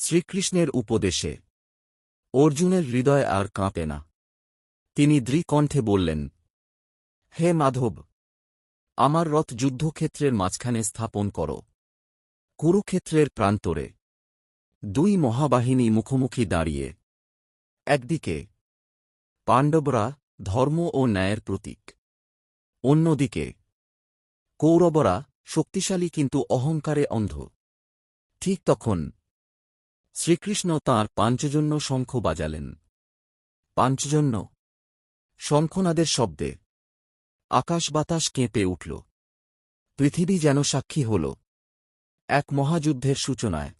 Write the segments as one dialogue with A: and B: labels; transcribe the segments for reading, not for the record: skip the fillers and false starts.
A: শ্রীকৃষ্ণের উপদেশে অর্জুনের হৃদয় আর কাঁপে না। তিনি দৃঢ়কণ্ঠে বললেন, হে মাধব, আমার রথ যুদ্ধক্ষেত্রের মাঝখানে স্থাপন কর। কুরুক্ষেত্রের প্রান্তরে দুই মহাবাহিনী মুখোমুখি দাঁড়িয়ে, একদিকে পাণ্ডবরা, ধর্ম ও ন্যায়ের প্রতীক, অন্যদিকে কৌরবরা, শক্তিশালী কিন্তু অহংকারে অন্ধ। ঠিক তখন শ্রীকৃষ্ণ তাঁর পাঞ্চজন্য শঙ্খ বাজালেন। পাঞ্চজন্য শঙ্খনাদের শব্দে আকাশ বাতাস কেঁপে উঠল। পৃথিবী যেন সাক্ষী হল এক মহাযুদ্ধের সূচনায়।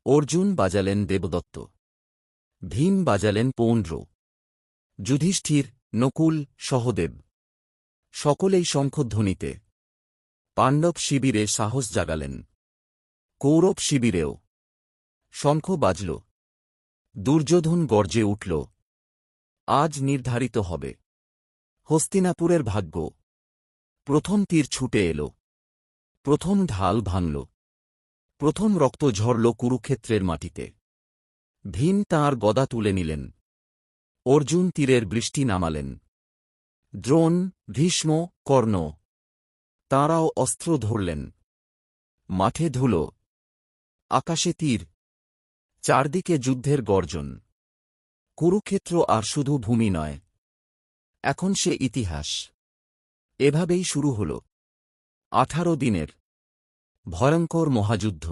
A: অর্জুন বাজালেন দেবদত্ত, ভীম বাজালেন পৌণ্ড্র, যুধিষ্ঠির, নকুল, সহদেব, সকলেই শঙ্খধ্বনিতে পাণ্ডব শিবিরে সাহস জাগালেন। কৌরব শিবিরেও শঙ্খ বাজল। দুর্যোধন গর্জে উঠল, আজ নির্ধারিত হবে হস্তিনাপুরের ভাগ্য। প্রথম তীর ছুটে এল, প্রথম ঢাল ভাঙল, প্রথম রক্ত ঝরল কুরুক্ষেত্রের মাটিতে। ভীম তাঁর গদা তুলে নিলেন, অর্জুন তীরের বৃষ্টি নামালেন। দ্রোণ, ভীষ্ম, কর্ণ তাঁরাও অস্ত্র ধরলেন। মাঠে ধুলো, আকাশে তীর, চারদিকে যুদ্ধের গর্জন। কুরুক্ষেত্র আর শুধু ভূমি নয়, এখন সে ইতিহাস। এভাবেই শুরু হল 18 দিনের ভয়ঙ্কর মহাযুদ্ধ।